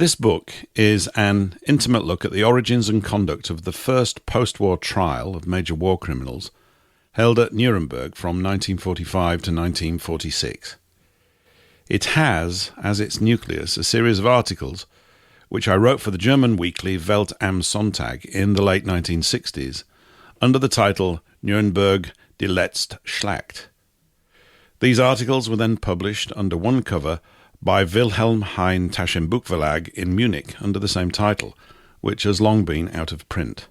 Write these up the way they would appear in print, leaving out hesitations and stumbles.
This book is an intimate look at the origins and conduct of the first post-war trial of major war criminals held at Nuremberg from 1945 to 1946. It has, as its nucleus, a series of articles which I wrote for the German weekly Welt am Sonntag in the late 1960s under the title Nuremberg, die letzte Schlacht. These articles were then published under one cover by Wilhelm Hein Taschenbuch Verlag in Munich under the same title, which has long been out of print.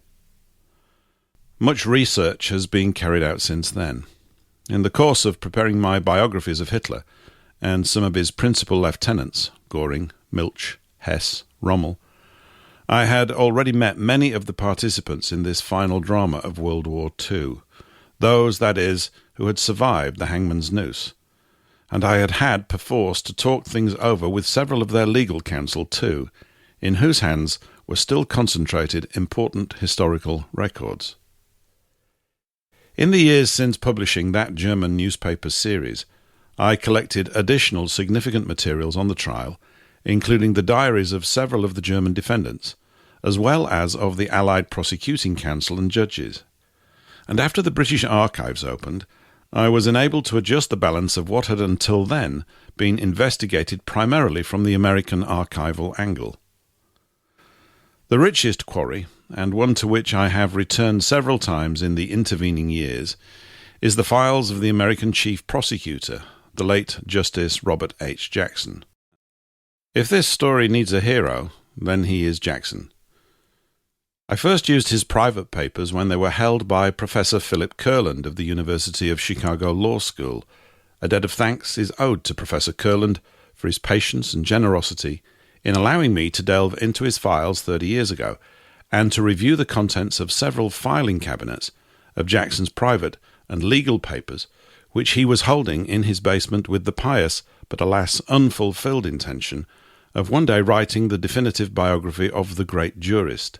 Much research has been carried out since then. In the course of preparing my biographies of Hitler and some of his principal lieutenants, Göring, Milch, Hess, Rommel, I had already met many of the participants in this final drama of World War II, those, that is, who had survived the hangman's noose, and I had perforce to talk things over with several of their legal counsel too, in whose hands were still concentrated important historical records. In the years since publishing that German newspaper series, I collected additional significant materials on the trial, including the diaries of several of the German defendants, as well as of the Allied prosecuting counsel and judges. And after the British archives opened, I was enabled to adjust the balance of what had until then been investigated primarily from the American archival angle. The richest quarry, and one to which I have returned several times in the intervening years, is the files of the American chief prosecutor, the late Justice Robert H. Jackson. If this story needs a hero, then he is Jackson. I first used his private papers when they were held by Professor Philip Kurland of the University of Chicago Law School. A debt of thanks is owed to Professor Kurland for his patience and generosity in allowing me to delve into his files 30 years ago and to review the contents of several filing cabinets of Jackson's private and legal papers, which he was holding in his basement with the pious but alas unfulfilled intention of one day writing the definitive biography of the great jurist.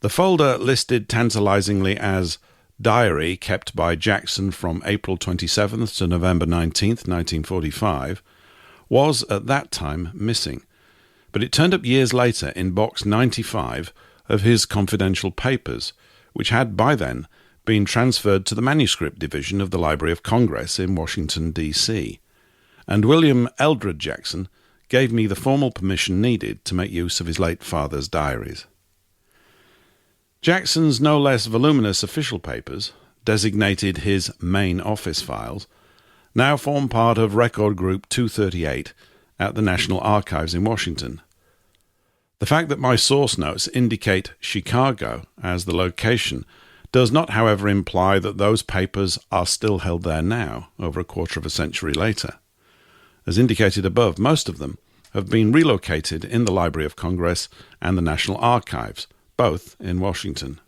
The folder listed tantalizingly as Diary kept by Jackson from April 27th to November 19th, 1945, was at that time missing, but it turned up years later in box 95 of his confidential papers, which had by then been transferred to the manuscript division of the Library of Congress in Washington, D.C., and William Eldred Jackson gave me the formal permission needed to make use of his late father's diaries. Jackson's no less voluminous official papers, designated his main office files, now form part of Record Group 238 at the National Archives in Washington. The fact that my source notes indicate Chicago as the location does not, however, imply that those papers are still held there now, over a quarter of a century later. As indicated above, most of them have been relocated in the Library of Congress and the National Archives, both in Washington.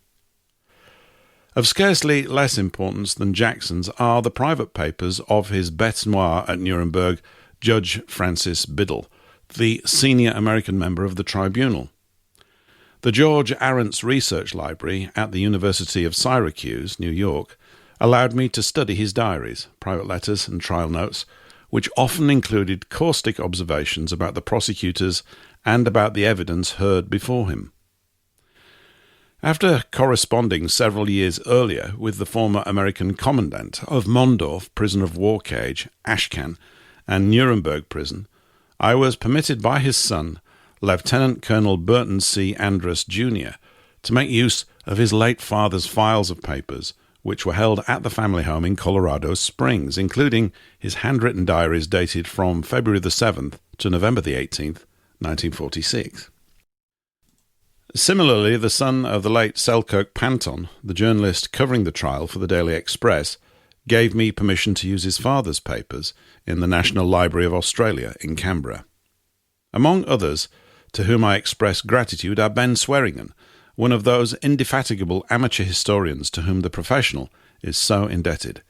Of scarcely less importance than Jackson's are the private papers of his bête noire at Nuremberg, Judge Francis Biddle, the senior American member of the tribunal. The George Arendt's Research Library at the University of Syracuse, New York, allowed me to study his diaries, private letters and trial notes, which often included caustic observations about the prosecutors and about the evidence heard before him. After corresponding several years earlier with the former American commandant of Mondorf prison of war cage, Ashcan, and Nuremberg prison, I was permitted by his son, Lieutenant Colonel Burton C. Andrus, Jr., to make use of his late father's files of papers, which were held at the family home in Colorado Springs, including his handwritten diaries dated from February the 7th to November the 18th, 1946. Similarly, the son of the late Selkirk Panton, the journalist covering the trial for the Daily Express, gave me permission to use his father's papers in the National Library of Australia in Canberra. Among others, to whom I express gratitude, are Ben Swearingen, one of those indefatigable amateur historians to whom the professional is so indebted.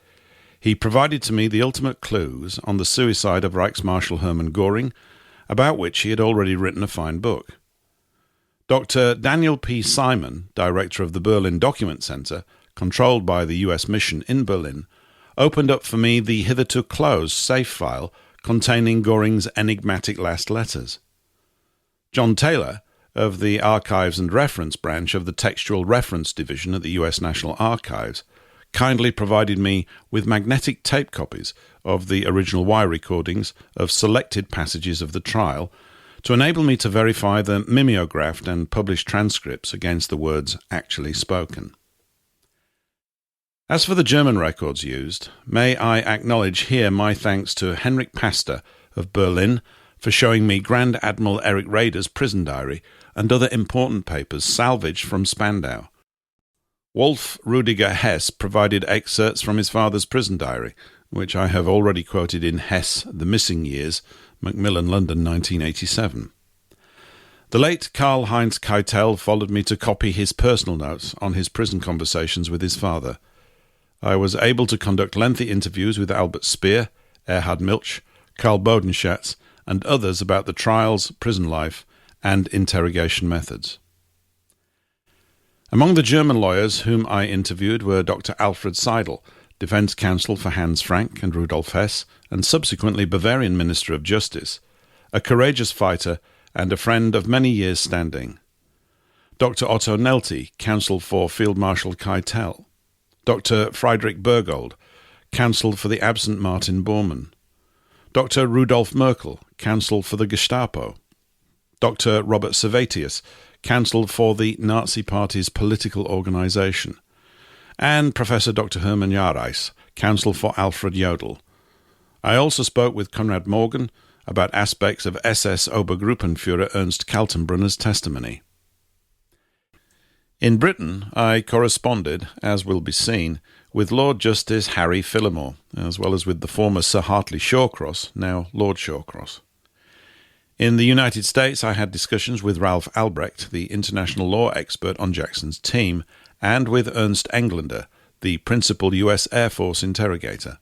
He provided to me the ultimate clues on the suicide of Reichsmarshal Hermann Göring, about which he had already written a fine book. Dr. Daniel P. Simon, director of the Berlin Document Center, controlled by the U.S. Mission in Berlin, opened up for me the hitherto closed safe file containing Göring's enigmatic last letters. John Taylor, of the Archives and Reference branch of the Textual Reference Division at the U.S. National Archives, kindly provided me with magnetic tape copies of the original wire recordings of selected passages of the trial to enable me to verify the mimeographed and published transcripts against the words actually spoken. As for the German records used, may I acknowledge here my thanks to Henrik Pastor of Berlin for showing me Grand Admiral Erich Raeder's prison diary and other important papers salvaged from Spandau. Wolf Rudiger Hess provided excerpts from his father's prison diary, which I have already quoted in Hess, The Missing Years, Macmillan, London, 1987. The late Karl-Heinz Keitel followed me to copy his personal notes on his prison conversations with his father. I was able to conduct lengthy interviews with Albert Speer, Erhard Milch, Karl Bodenschatz, and others about the trials, prison life, and interrogation methods. Among the German lawyers whom I interviewed were Dr. Alfred Seidel, defense counsel for Hans Frank and Rudolf Hess, and subsequently Bavarian Minister of Justice, a courageous fighter and a friend of many years' standing. Dr. Otto Nelty, counsel for Field Marshal Keitel. Dr. Friedrich Bergold, counsel for the absent Martin Bormann. Dr. Rudolf Merkel, counsel for the Gestapo. Dr. Robert Servatius, counsel for the Nazi Party's political organization. And Professor Dr. Hermann Jareis, counsel for Alfred Jodl. I also spoke with Konrad Morgan about aspects of SS Obergruppenführer Ernst Kaltenbrunner's testimony. In Britain, I corresponded, as will be seen, with Lord Justice Harry Phillimore, as well as with the former Sir Hartley Shawcross, now Lord Shawcross. In the United States, I had discussions with Ralph Albrecht, the international law expert on Jackson's team, and with Ernst Englander, the principal U.S. Air Force interrogator.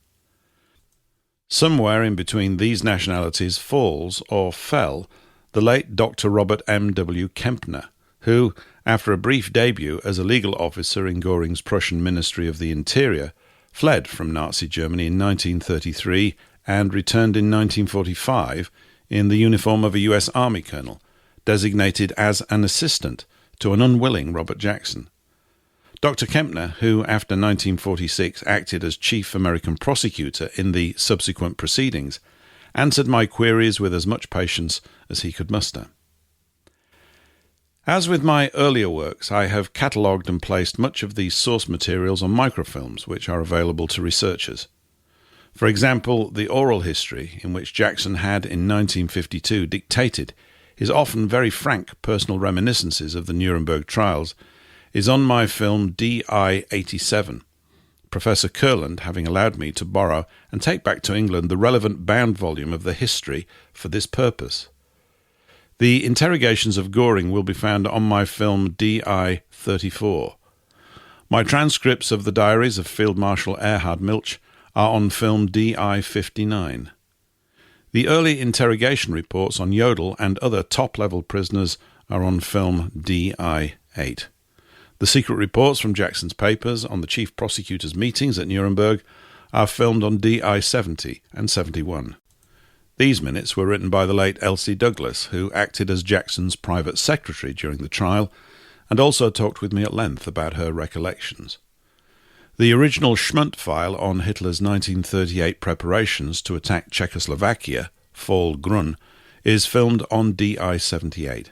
Somewhere in between these nationalities falls, or fell, the late Dr. Robert M. W. Kempner, who, after a brief debut as a legal officer in Göring's Prussian Ministry of the Interior, fled from Nazi Germany in 1933 and returned in 1945 in the uniform of a U.S. Army colonel, designated as an assistant to an unwilling Robert Jackson. Dr. Kempner, who after 1946 acted as chief American prosecutor in the subsequent proceedings, answered my queries with as much patience as he could muster. As with my earlier works, I have catalogued and placed much of these source materials on microfilms which are available to researchers. For example, the oral history in which Jackson had in 1952 dictated his often very frank personal reminiscences of the Nuremberg trials is on my film DI-87, Professor Kurland having allowed me to borrow and take back to England the relevant bound volume of the history for this purpose. The interrogations of Göring will be found on my film DI-34. My transcripts of the diaries of Field Marshal Erhard Milch are on film DI-59. The early interrogation reports on Jodl and other top-level prisoners are on film DI-8. The secret reports from Jackson's papers on the chief prosecutor's meetings at Nuremberg are filmed on DI-70 and 71. These minutes were written by the late Elsie Douglas, who acted as Jackson's private secretary during the trial, and also talked with me at length about her recollections. The original Schmundt file on Hitler's 1938 preparations to attack Czechoslovakia, Fall Grun, is filmed on DI-78.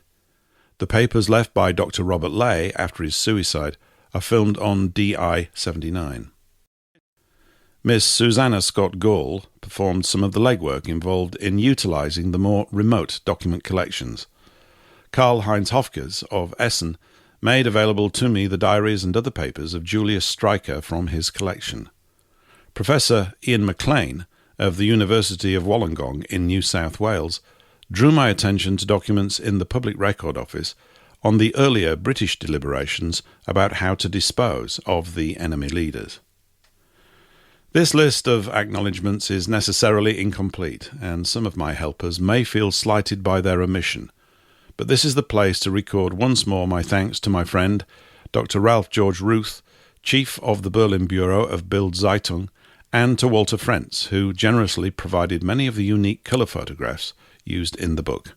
The papers left by Dr. Robert Ley after his suicide are filmed on DI-79. Miss Susanna Scott Gall performed some of the legwork involved in utilizing the more remote document collections. Karl-Heinz Hofkes of Essen made available to me the diaries and other papers of Julius Streicher from his collection. Professor Ian MacLean of the University of Wollongong in New South Wales drew my attention to documents in the Public Record Office on the earlier British deliberations about how to dispose of the enemy leaders. This list of acknowledgements is necessarily incomplete, and some of my helpers may feel slighted by their omission, but this is the place to record once more my thanks to my friend, Dr. Ralph George Ruth, Chief of the Berlin Bureau of Bild Zeitung, and to Walter Frentz, who generously provided many of the unique colour photographs used in the book.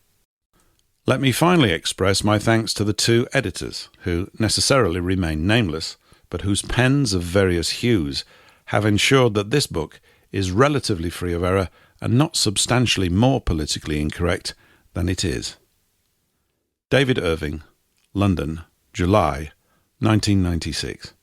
Let me finally express my thanks to the two editors, who necessarily remain nameless, but whose pens of various hues have ensured that this book is relatively free of error and not substantially more politically incorrect than it is. David Irving, London, July 1996.